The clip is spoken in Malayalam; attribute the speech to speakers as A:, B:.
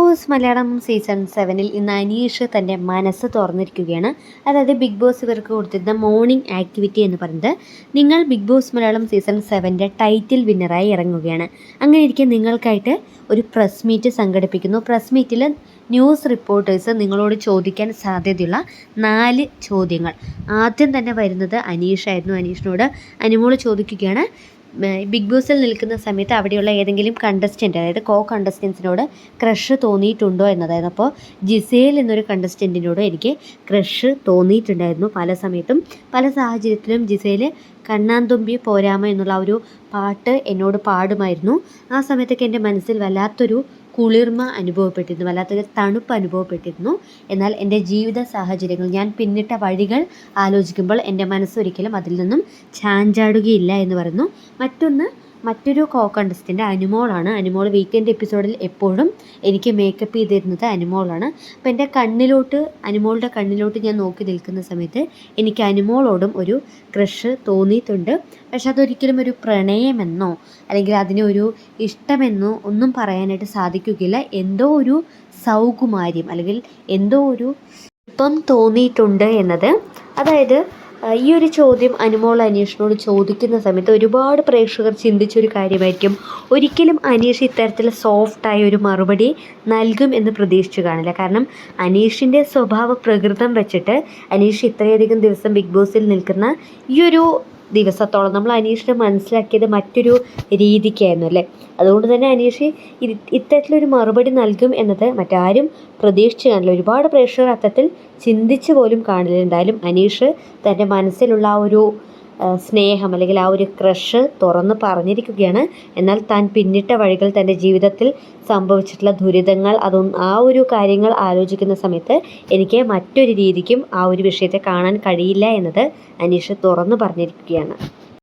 A: ബോസ് മലയാളം സീസൺ 7 ഇന്ന് അനീഷ് തൻ്റെ മനസ്സ് തുറന്നിരിക്കുകയാണ്. അതായത് ബിഗ് ബോസ് ഇവർക്ക് കൊടുത്തിരുന്ന മോർണിംഗ് ആക്ടിവിറ്റി എന്ന് പറയുന്നത് നിങ്ങൾ big boss Malayalam season 7 title വിന്നറായി ഇറങ്ങുകയാണ്. അങ്ങനെ ഇരിക്കെ നിങ്ങൾക്കായിട്ട് ഒരു പ്രസ് മീറ്റ് സംഘടിപ്പിക്കുന്നു. പ്രസ് മീറ്റിൽ ന്യൂസ് റിപ്പോർട്ടേഴ്സ് നിങ്ങളോട് ചോദിക്കാൻ സാധ്യതയുള്ള 4 ചോദ്യങ്ങൾ. ആദ്യം തന്നെ വരുന്നത് അനീഷായിരുന്നു. അനീഷിനോട് അനുമോൾ ചോദിക്കുകയാണ്, ബിഗ് ബോസിൽ നിൽക്കുന്ന സമയത്ത് അവിടെയുള്ള ഏതെങ്കിലും കണ്ടസ്റ്റൻറ്റ്, അതായത് കണ്ടസ്റ്റൻസിനോട് ക്രഷ് തോന്നിയിട്ടുണ്ടോ എന്നതായിരുന്നു. അപ്പോൾ ജിസേൽ എന്നൊരു കണ്ടസ്റ്റൻറ്റിനോട് എനിക്ക് ക്രഷ് തോന്നിയിട്ടുണ്ടായിരുന്നു. പല സമയത്തും പല സാഹചര്യത്തിലും ജിസേൽ കണ്ണാന്തുമ്പി പോരാമ എന്നുള്ള ഒരു പാട്ട് എന്നോട് പാടുമായിരുന്നു. ആ സമയത്തൊക്കെ എൻ്റെ മനസ്സിൽ വല്ലാത്തൊരു കുളിർമ അനുഭവപ്പെട്ടിരുന്നു, വല്ലാത്തൊരു തണുപ്പ് അനുഭവപ്പെട്ടിരുന്നു. എന്നാൽ എൻ്റെ ജീവിത സാഹചര്യങ്ങൾ, ഞാൻ പിന്നിട്ട വഴികൾ ആലോചിക്കുമ്പോൾ എൻ്റെ മനസ്സൊരിക്കലും അതിൽ നിന്നും ചാഞ്ചാടുകയില്ല എന്ന് പറയുന്നു. മറ്റൊരു കണ്ടസ്റ്റൻ്റ് അനുമോളാണ്. അനുമോൾ വീക്കെൻഡ് എപ്പിസോഡിൽ എപ്പോഴും എനിക്ക് മേക്കപ്പ് ചെയ്തിരുന്നത് അനുമോളാണ്. അപ്പോൾ എൻ്റെ അനുമോളുടെ കണ്ണിലോട്ട് ഞാൻ നോക്കി നിൽക്കുന്ന സമയത്ത് എനിക്ക് അനുമോളോടും ഒരു ക്രഷ് തോന്നിയിട്ടുണ്ട്. പക്ഷെ അതൊരിക്കലും ഒരു പ്രണയമെന്നോ അല്ലെങ്കിൽ അതിനെ ഒരു ഇഷ്ടമെന്നോ ഒന്നും പറയാനായിട്ട് സാധിക്കുകയില്ല. എന്തോ ഒരു സൗകുമാര്യം അല്ലെങ്കിൽ എന്തോ ഒരു ഇപ്പം തോന്നിയിട്ടുണ്ട് എന്നത്. അതായത് ഈ ഒരു ചോദ്യം അനുമോൾ അനീഷിനോട് ചോദിക്കുന്ന സമയത്ത് ഒരുപാട് പ്രേക്ഷകർ ചിന്തിച്ചൊരു കാര്യമായിരിക്കും, ഒരിക്കലും അനീഷ് ഇത്തരത്തിൽ സോഫ്റ്റായ ഒരു മറുപടി നൽകും എന്ന് പ്രതീക്ഷിച്ചു കാണില്ല. കാരണം അനീഷിൻ്റെ സ്വഭാവ പ്രകൃതം വെച്ചിട്ട് അനീഷ് ഇത്രയധികം ദിവസം ബിഗ് ബോസിൽ നിൽക്കുന്ന ഈ ഒരു ദിവസത്തോളം നമ്മൾ അനീഷിനെ മനസ്സിലാക്കിയത് മറ്റൊരു രീതിക്കായിരുന്നു അല്ലേ. അതുകൊണ്ട് തന്നെ അനീഷ് ഇത്തരത്തിലൊരു മറുപടി നൽകും എന്നത് മറ്റാരും പ്രതീക്ഷിച്ചു കാണില്ല. ഒരുപാട് പ്രേക്ഷകർ അത്തരത്തിൽ ചിന്തിച്ചു പോലും കാണില്ല. എന്തായാലും അനീഷ് തൻ്റെ മനസ്സിലുള്ള ആ ഒരു സ്നേഹം അല്ലെങ്കിൽ ആ ഒരു ക്രഷ് തുറന്ന് പറഞ്ഞിരിക്കുകയാണ്. എന്നാൽ താൻ പിന്നിട്ട വഴികൾ, തൻ്റെ ജീവിതത്തിൽ സംഭവിച്ചിട്ടുള്ള ദുരിതങ്ങൾ, ആ ഒരു കാര്യങ്ങൾ ആലോചിക്കുന്ന സമയത്ത് എനിക്ക് മറ്റൊരു രീതിക്കും ആ ഒരു വിഷയത്തെ കാണാൻ കഴിയില്ല എന്നത് അനീഷ് തുറന്ന് പറഞ്ഞിരിക്കുകയാണ്.